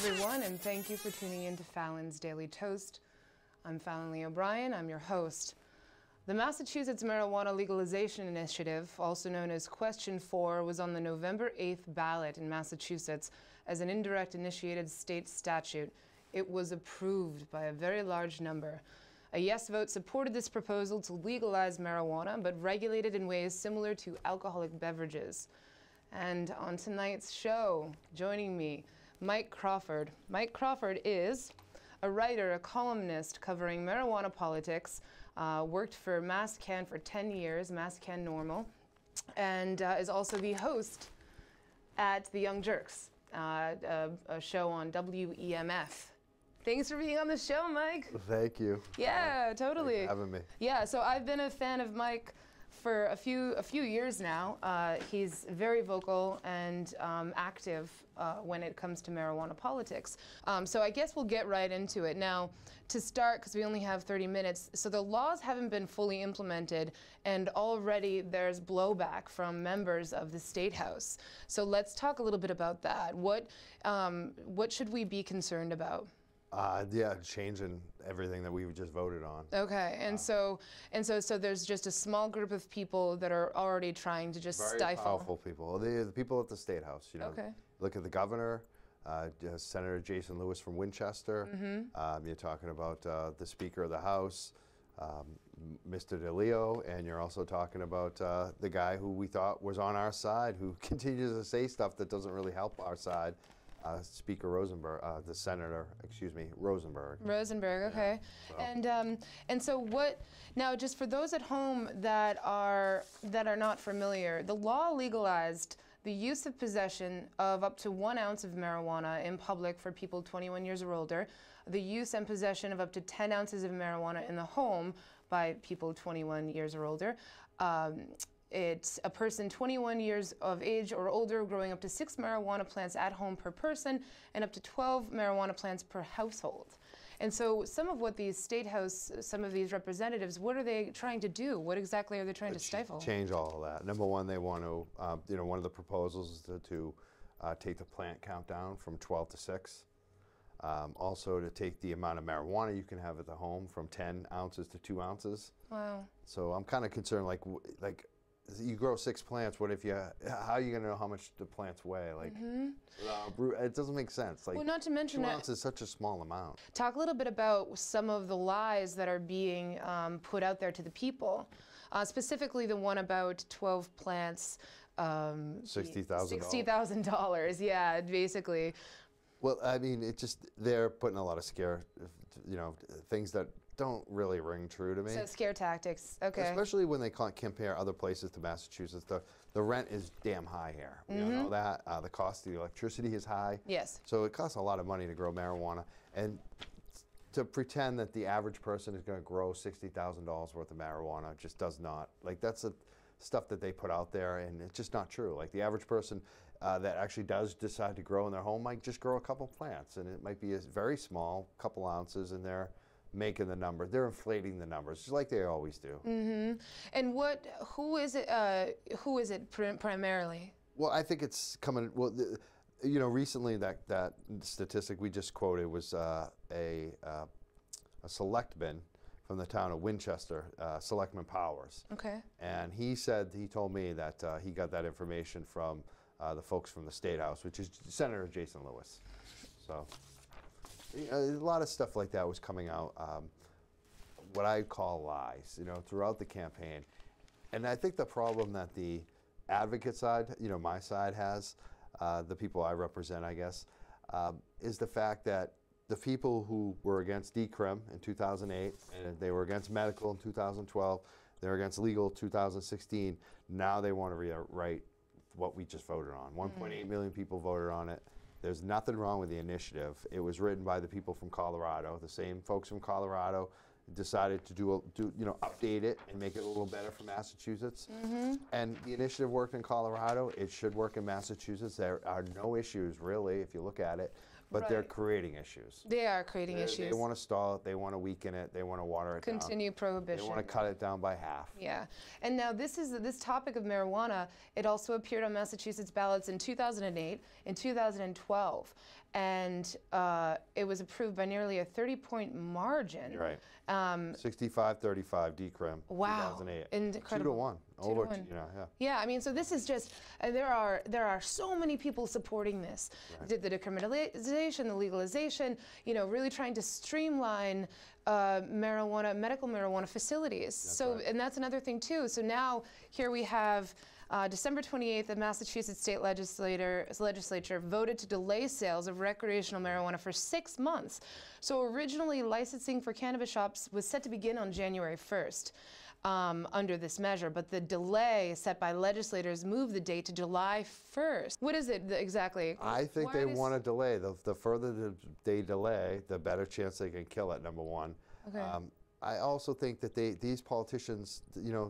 everyone, and thank you for tuning in to Fallon's Daily Toast. I'm Fallon Lee O'Brien. I'm your host. The Massachusetts Marijuana Legalization Initiative, also known as Question 4, was on the November 8th ballot in Massachusetts as an indirect initiated state statute. It was approved by a very large number. A yes vote supported this proposal to legalize marijuana, but regulate it in ways similar to alcoholic beverages. And on tonight's show, joining me, Mike Crawford. Mike Crawford is a writer, a columnist covering marijuana politics, worked for MassCan for 10 years, MassCan Normal, and is also the host at the Young Jurks, a show on WEMF. Thanks for being on the show, Mike. Thank you. Yeah, totally. Thanks for having me. Yeah, so I've been a fan of Mike for a few years now. He's very vocal and active when it comes to marijuana politics. So I guess we'll get right into it. Now, to start, because we only have 30 minutes, so the laws haven't been fully implemented, and already there's blowback from members of the State House. So let's talk a little bit about that. What should we be concerned about? Yeah, changing everything that we just voted on. Okay, and so there's just a small group of people that are already trying to just Very stifle. powerful people. The people at the State House. You know, Okay. Look at the governor, Senator Jason Lewis from Winchester. Mm-hmm. You're talking about the Speaker of the House, Mr. DeLeo, and you're also talking about the guy who we thought was on our side, who continues to say stuff that doesn't really help our side. Speaker Rosenberg, the Senator, excuse me, Rosenberg. Rosenberg, okay. Yeah, so. And so what, now just for those at home that are not familiar, the law legalized the use of possession of up to 1 ounce of marijuana in public for people 21 years or older, the use and possession of up to 10 ounces of marijuana in the home by people 21 years or older. It's a person 21 years of age or older growing up to 6 marijuana plants at home per person and up to 12 marijuana plants per household. And so some of what these State House, some of these representatives, what are they trying to do? What exactly are they trying to stifle? Change all of that. Number one, they want to, one of the proposals is to take the plant count down from 12 to 6. Also to take the amount of marijuana you can have at the home from 10 ounces to 2 ounces. Wow. So I'm kind of concerned, like you grow 6 plants. What if how are you going to know how much the plants weigh? Like, it doesn't make sense. Like, well, not to mention 2 ounces is such a small amount. Talk a little bit about some of the lies that are being put out there to the people, specifically the one about 12 plants. $60,000. $60,000. Yeah, basically. Well, I mean, they're putting a lot of scare, things that don't really ring true to me. So scare tactics, okay. Especially when they compare other places to Massachusetts. The rent is damn high here. You know that? The cost of the electricity is high. Yes. So it costs a lot of money to grow marijuana. And to pretend that the average person is going to grow $60,000 worth of marijuana just does not. Like, that's the stuff that they put out there, and it's just not true. Like, the average person that actually does decide to grow in their home might just grow a couple plants, and it might be a very small, couple ounces, and they're making the number. They're inflating the numbers, just like they always do. Mm-hmm. And who is it primarily? Well, I think it's coming, well, recently that statistic we just quoted was a selectman from the town of Winchester, Selectman Powers. Okay. And he told me that he got that information from the folks from the State House, which is Senator Jason Lewis. So a lot of stuff like that was coming out, what I call lies, throughout the campaign. And I think the problem that the advocate side, my side has, the people I represent, I guess, is the fact that the people who were against decrim in 2008, and they were against medical in 2012, they were against legal in 2016, now they want to rewrite what we just voted on. 1.8 million people voted on it. There's nothing wrong with the initiative. It was written by the people from Colorado. The same folks from Colorado decided to update it and make it a little better for Massachusetts. And the initiative worked in Colorado. It should work in Massachusetts. There are no issues, really, if you look at it. But they're creating issues. They are creating issues. They want to stall it. They want to weaken it. They want to water it down. Continue prohibition. They want to cut it down by half. Yeah. And now this topic of marijuana, it also appeared on Massachusetts ballots in 2008 and 2012. and it was approved by nearly a 30-point margin. You're right. 65-35 decrim. Wow. 2008. Incredible. 2-1. 2 to 1. Yeah. Yeah, I mean, so this is just, there are so many people supporting this. Right. The decriminalization, the legalization, really trying to streamline medical marijuana facilities. And that's another thing too. So now here we have December 28th, the Massachusetts State Legislature voted to delay sales of recreational marijuana for 6 months. So originally, licensing for cannabis shops was set to begin on January 1st under this measure, but the delay set by legislators moved the date to July 1st. What is it exactly? I think they want to delay. The further they delay, the better chance they can kill it, number one. Okay. I also think that these politicians,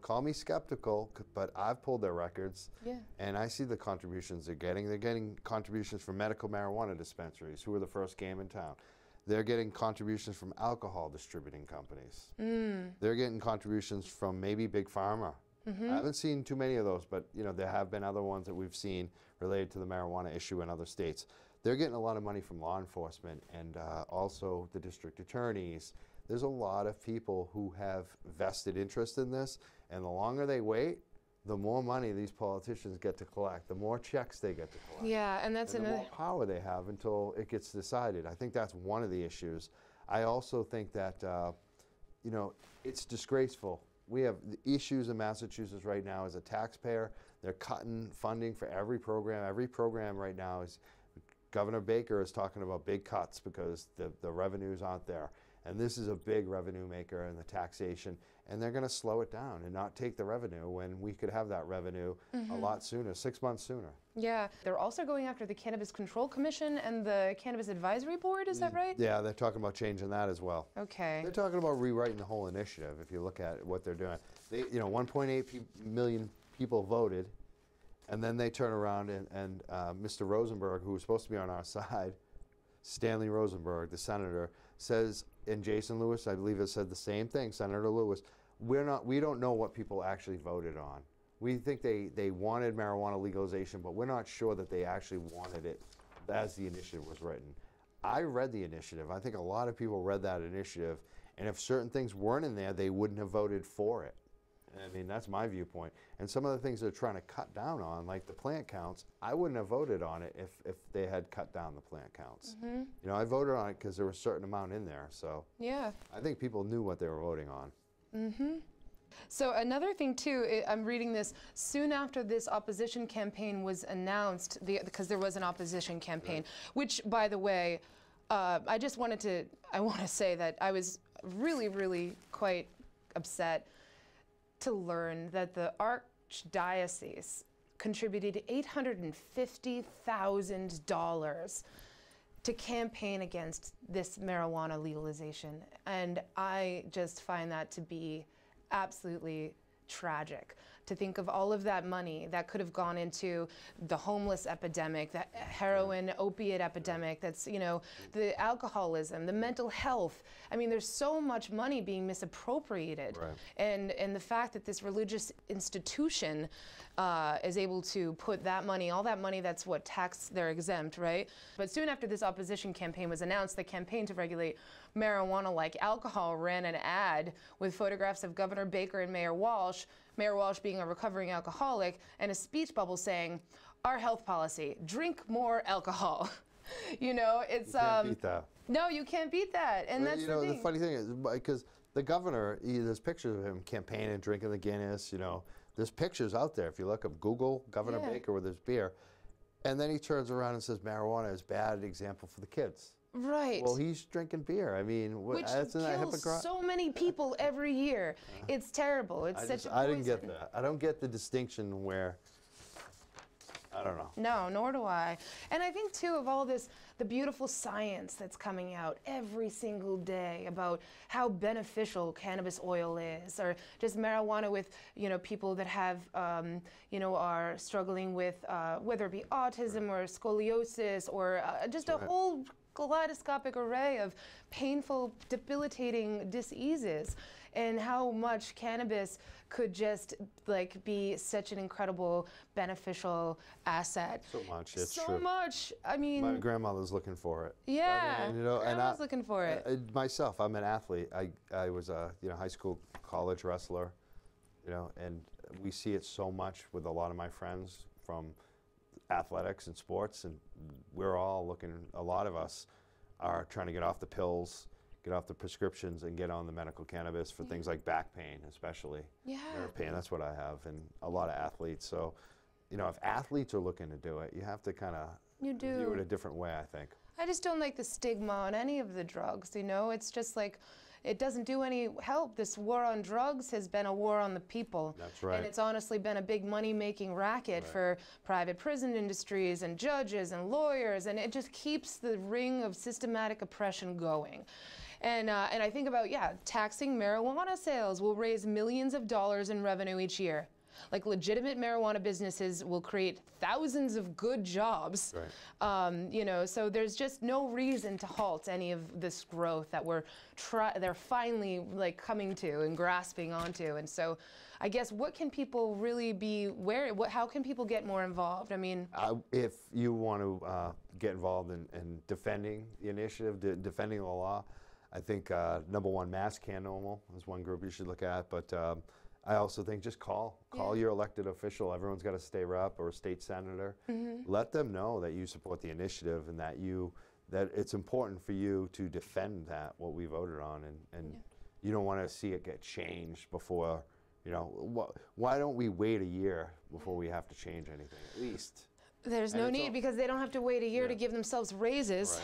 call me skeptical, but I've pulled their records, and I see the contributions they're getting. They're getting contributions from medical marijuana dispensaries, who are the first game in town. They're getting contributions from alcohol distributing companies. They're getting contributions from maybe Big Pharma. I haven't seen too many of those, but there have been other ones that we've seen related to the marijuana issue in other states. They're getting a lot of money from law enforcement and also the district attorneys. There's a lot of people who have vested interest in this, and the longer they wait, the more money these politicians get to collect, the more checks they get to collect. Yeah, and that's and the another more power they have until it gets decided. I think that's one of the issues. I also think that, it's disgraceful. We have the issues in Massachusetts right now as a taxpayer. They're cutting funding for every program. Every program right now is, Governor Baker is talking about big cuts because the revenues aren't there. And this is a big revenue maker in the taxation, and they're going to slow it down and not take the revenue when we could have that revenue a lot sooner, 6 months sooner. Yeah, they're also going after the Cannabis Control Commission and the Cannabis Advisory Board, is that right? Yeah, they're talking about changing that as well. Okay. They're talking about rewriting the whole initiative if you look at what they're doing. 1.8 million people voted, and then they turn around and Mr. Rosenberg, who was supposed to be on our side, Stanley Rosenberg, the senator, says, and Jason Lewis, I believe, has said the same thing, Senator Lewis, we don't know what people actually voted on. We think they wanted marijuana legalization, but we're not sure that they actually wanted it as the initiative was written. I read the initiative. I think a lot of people read that initiative, and if certain things weren't in there, they wouldn't have voted for it. I mean, that's my viewpoint. And some of the things they're trying to cut down on, like the plant counts, I wouldn't have voted on it if they had cut down the plant counts. I voted on it because there was a certain amount in there. So yeah, I think people knew what they were voting on. So another thing too, I'm reading this, soon after this opposition campaign was announced, because there was an opposition campaign, which, by the way, I want to say that I was really, really quite upset to learn that the Archdiocese contributed $850,000 to campaign against this marijuana legalization. And I just find that to be absolutely tragic, to think of all of that money that could have gone into the homeless epidemic, the heroin opiate epidemic, that's, the alcoholism, the mental health. I mean, there's so much money being misappropriated. Right. And the fact that this religious institution is able to put that money, all that money that's what they're exempt, right? But soon after this opposition campaign was announced, the campaign to regulate marijuana like alcohol ran an ad with photographs of Governor Baker and Mayor Walsh being a recovering alcoholic, and a speech bubble saying, "Our health policy, drink more alcohol." It's you can't beat that. No, you can't beat that, and that's the thing. The funny thing is, because the governor, there's pictures of him campaigning, drinking the Guinness. There's pictures out there. If you look up Google Governor Baker with his beer, and then he turns around and says marijuana is bad example for the kids. Right. Well, he's drinking beer. I mean, which isn't that hypocrite? So many people every year. It's terrible. It's such a poison. I didn't get that. I don't get the distinction where, I don't know. No, nor do I. And I think, too, of all this, the beautiful science that's coming out every single day about how beneficial cannabis oil is, or just marijuana with, people that have, are struggling with, whether it be autism or scoliosis or just a whole kaleidoscopic array of painful, debilitating diseases, and how much cannabis could just like be such an incredible beneficial asset. So much, it's so true. much. I mean, My grandmother's looking for it. yeah, I mean, you know, I was looking for it. Myself, I'm an athlete. I was a high school, college wrestler, and we see it so much with a lot of my friends from athletics and sports, and we're all looking. A lot of us are trying to get off the pills, get off the prescriptions, and get on the medical cannabis for things like back pain, especially. Yeah. Nerve pain. That's what I have, and a lot of athletes. So, if athletes are looking to do it, you have to kind of view it a different way, I think. I just don't like the stigma on any of the drugs, It's just like, it doesn't do any help. This war on drugs has been a war on the people. That's right. And it's honestly been a big money-making racket for private prison industries and judges and lawyers, and it just keeps the ring of systematic oppression going. And I think about, taxing marijuana sales will raise millions of dollars in revenue each year. Like, legitimate marijuana businesses will create thousands of good jobs. Right. So there's just no reason to halt any of this growth that they're finally like coming to and grasping onto. And so I guess, what can people really be how can people get more involved? I mean, if you want to get involved in defending the initiative, defending the law, I think number one, Mass Can Normal is one group you should look at, but I also think just call your elected official. Everyone's got a state rep or a state senator. Let them know that you support the initiative and that it's important for you to defend what we voted on, and you don't want to see it get changed before. Why don't we wait a year before we have to change anything? At least. There's no need, because they don't have to wait a year to give themselves raises.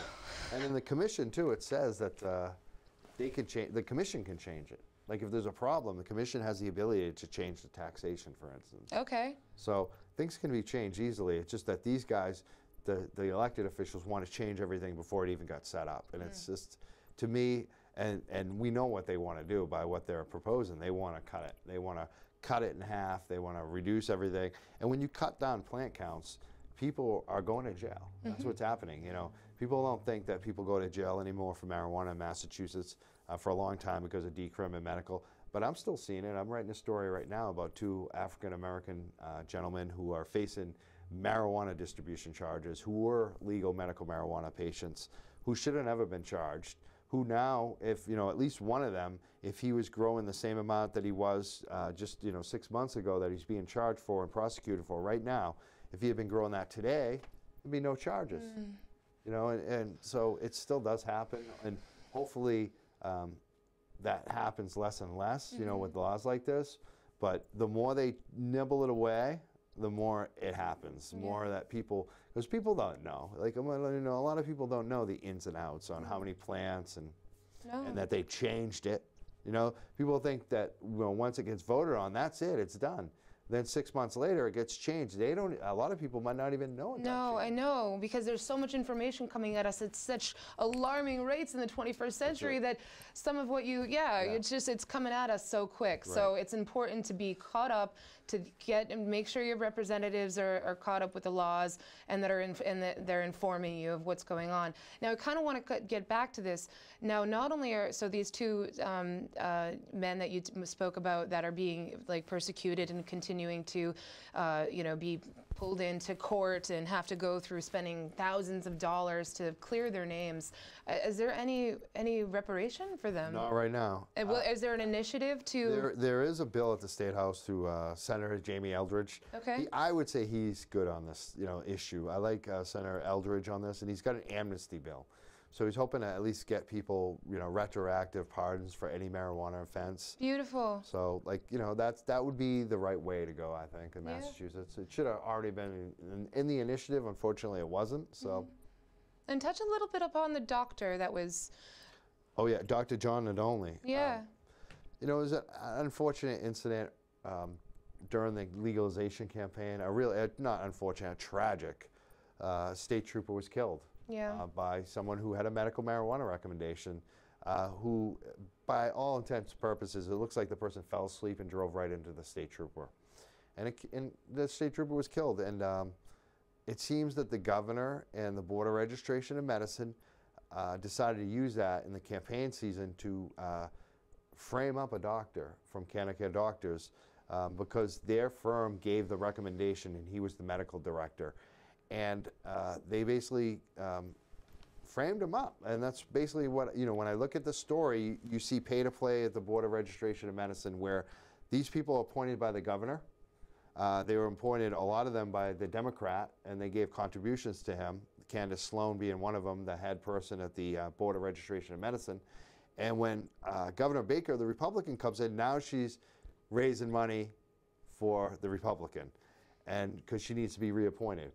Right. And in the commission too, it says that the commission can change it. Like, if there's a problem, the commission has the ability to change the taxation, for instance. Okay. So things can be changed easily. It's just that these guys, the elected officials, want to change everything before it even got set up. And it's just, to me, and we know what they want to do by what they're proposing. They want to cut it. They want to cut it in half. They want to reduce everything. And when you cut down plant counts, people are going to jail. That's what's happening. People don't think that people go to jail anymore for marijuana in Massachusetts for a long time because of decrim and medical, but I'm still seeing it. I'm writing a story right now about two African-American gentlemen who are facing marijuana distribution charges, who were legal medical marijuana patients, who should have never been charged, who now, if at least one of them, if he was growing the same amount that he was just 6 months ago that he's being charged for and prosecuted for right now, if he had been growing that today, there'd be no charges. And so it still does happen, and hopefully that happens less and less, with laws like this. But the more they nibble it away, the more it happens. The more that because people don't know. Like, a lot of people don't know the ins and outs on how many plants and that they changed it. People think that once it gets voted on, that's it, it's done. Then 6 months later, it gets changed. A lot of people might not even know it. No, I know, because there's so much information coming at us at such alarming rates in the 21st century that some of what it's coming at us so quick. Right. So it's important to be caught up, to get and make sure your representatives are caught up with the laws and that they're informing you of what's going on. Now, I kind of want to get back to this. Now, not only are these two men that you spoke about that are being persecuted and continuing to be pulled into court and have to go through spending thousands of dollars to clear their names. Is there any reparation for them? Not right now. Is there an initiative to? There is a bill at the State House through Senator Jamie Eldridge. Okay. I would say he's good on this issue. I like Senator Eldridge on this, and he's got an amnesty bill. So he's hoping to at least get people, retroactive pardons for any marijuana offense. Beautiful. So, that would be the right way to go, I think, in Massachusetts. It should have already been in the initiative. Unfortunately, it wasn't. So. And touch a little bit upon the doctor that was. Oh yeah, Dr. John Nadolny. Yeah. It was an unfortunate incident during the legalization campaign. Not unfortunate, tragic. State trooper was killed. By someone who had a medical marijuana recommendation, who, by all intents and purposes, it looks like the person fell asleep and drove right into the state trooper. And the state trooper was killed. And it seems that the governor and the Board of Registration and Medicine decided to use that in the campaign season to frame up a doctor from Canacare Doctors because their firm gave the recommendation and he was the medical director. And they basically framed him up. And that's basically what, when I look at the story, you see pay to play at the Board of Registration of Medicine where these people are appointed by the governor. They were appointed, a lot of them, by the Democrat, and they gave contributions to him, Candace Sloan being one of them, the head person at the Board of Registration of Medicine. And when Governor Baker, the Republican, comes in, now she's raising money for the Republican, and because she needs to be reappointed.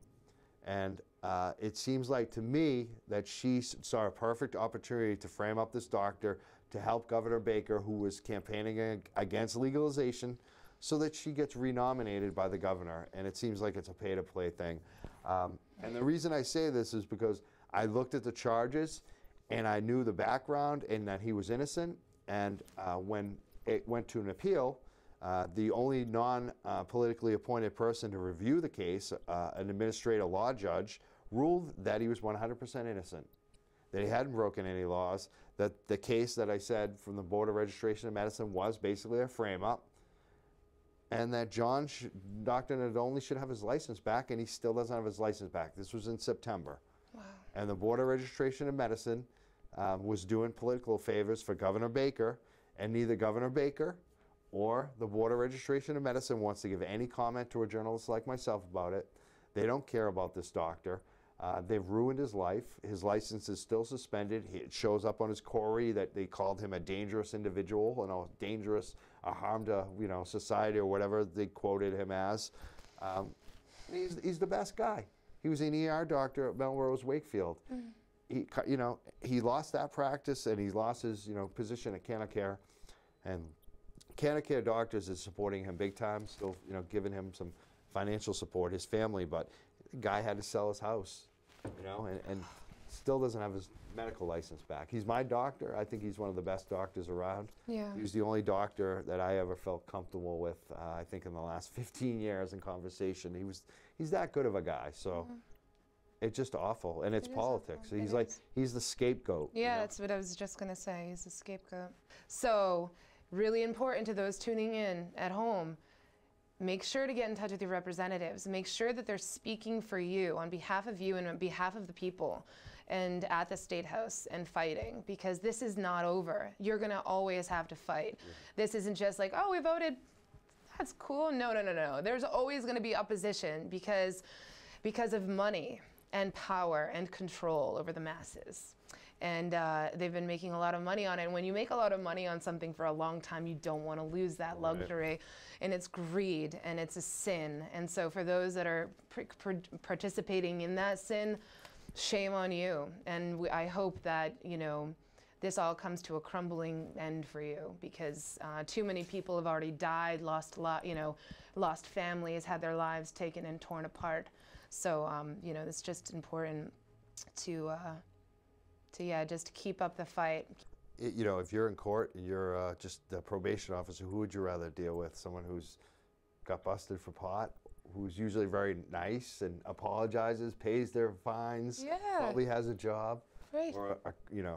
And it seems like to me that she saw a perfect opportunity to frame up this doctor to help Governor Baker, who was campaigning against legalization, so that she gets renominated by the governor. And it seems like it's a pay-to-play thing. And the reason I say this is because I looked at the charges and I knew the background and that he was innocent. And when it went to an appeal, the only non-politically appointed person to review the case, an administrative law judge, ruled that he was 100% innocent, that he hadn't broken any laws, that the case that I said from the Board of Registration of Medicine was basically a frame-up, and that Dr. Nadolny should have his license back, and he still doesn't have his license back. This was in September. Wow. And the Board of Registration of Medicine was doing political favors for Governor Baker, and neither Governor Baker or the Board of Registration of Medicine wants to give any comment to a journalist like myself about it. They don't care about this doctor. They've ruined his life. His license is still suspended. It shows up on his query that they called him a dangerous individual, dangerous, a harm to society or whatever they quoted him as. He's the best guy. He was an ER doctor at Melrose Wakefield. He lost that practice and he lost his position at Canacare, and Canacare Doctors is supporting him big time, still giving him some financial support, his family, but the guy had to sell his house, and still doesn't have his medical license back. He's my doctor. I think he's one of the best doctors around. Yeah. He was the only doctor that I ever felt comfortable with, I think in the last 15 years in conversation. He's that good of a guy, so it's just awful, and it's politics. So he's the scapegoat. Yeah, that's what I was just gonna say. He's the scapegoat. So really important to those tuning in at home, make sure to get in touch with your representatives. Make sure that they're speaking for you, on behalf of you and on behalf of the people, and at the State House and fighting, because this is not over. You're gonna always have to fight. Yeah. This isn't just like, oh, we voted, that's cool. No, no, no, no. There's always gonna be opposition because of money and power and control over the masses. And they've been making a lot of money on it. And when you make a lot of money on something for a long time, you don't want to lose that luxury. Right. And it's greed, and it's a sin. And so for those that are participating in that sin, shame on you. And I hope that, this all comes to a crumbling end for you, because too many people have already died, lost families, had their lives taken and torn apart. So, it's just important to just keep up the fight. If you're in court and you're just the probation officer, who would you rather deal with? Someone who's got busted for pot, who's usually very nice and apologizes, pays their fines, probably has a job, right? Or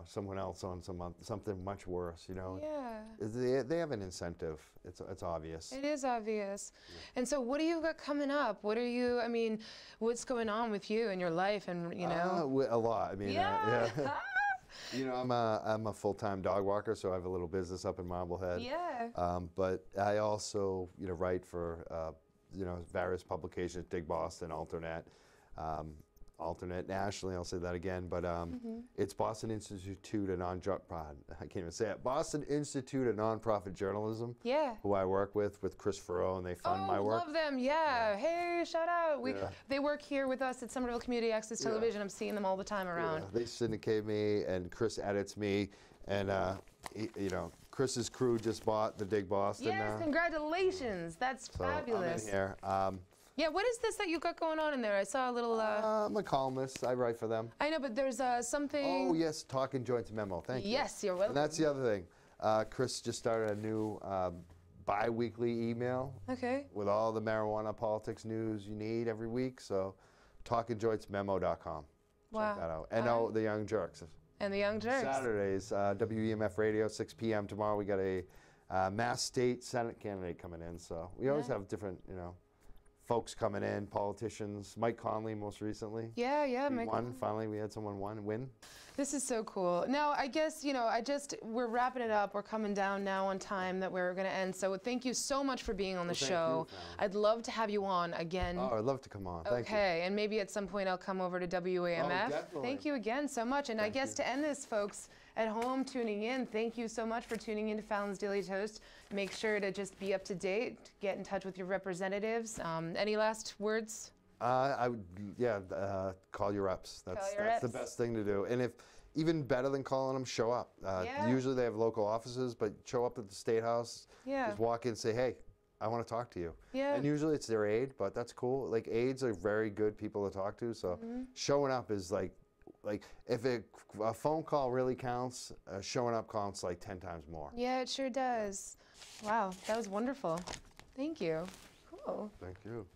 someone else on something much worse. They have an incentive. It's obvious. It is obvious. Yeah. And so, what do you got coming up? What's going on with you in your life? And a lot. I'm a full-time dog walker, so I have a little business up in Marblehead. Yeah. But I also, write for, various publications, Dig Boston, Alternate nationally, I'll say that again, but it's Boston Institute of I can't even say it. Boston Institute of Nonprofit Journalism. Yeah. Who I work with Chris Farrow, and they fund my work. Love them. Yeah. Hey, shout out. They work here with us at Somerville Community Access Television. I'm seeing them all the time around. They syndicate me, and Chris edits me, and Chris's crew just bought the Dig Boston. Yes, congratulations. That's fabulous. I'm in here. Yeah, what is this that you got going on in there? I saw a little... I'm a columnist. I write for them. I know, but there's something... Oh, yes, Talking Joints Memo. Thank you. Yes, you're welcome. And that's the other thing. Chris just started a new bi-weekly email with all the marijuana politics news you need every week. So, talkingjointsmemo.com. Wow. Check that out. And the Young Jurks. And the Young Jurks. Saturdays, WEMF Radio, 6 p.m. tomorrow. We got a Mass State Senate candidate coming in, so we always have different, folks coming in, politicians. Mike Conley, most recently. Yeah, Mike won. Finally, we had someone win. This is so cool. Now, I guess, we're wrapping it up. We're coming down now on time that we're going to end. So thank you so much for being on the show. I'd love to have you on again. Oh, I'd love to come on. Thank you. Okay, and maybe at some point I'll come over to WAMF. Oh, definitely. Thank you again so much. And I guess to end this, folks at home tuning in, thank you so much for tuning in to Fallon's Daily Toast. Make sure to just be up to date, get in touch with your representatives. Any last words? I would, call your reps. That's the best thing to do. And if even better than calling them, show up. Usually they have local offices, but show up at the State House. Just walk in and say, hey, I want to talk to you. And usually it's their aide, but that's cool. Like, aides are very good people to talk to, so showing up is like if a phone call really counts, showing up counts like 10 times more. Yeah, it sure does. Wow, that was wonderful. Thank you. Cool. Thank you.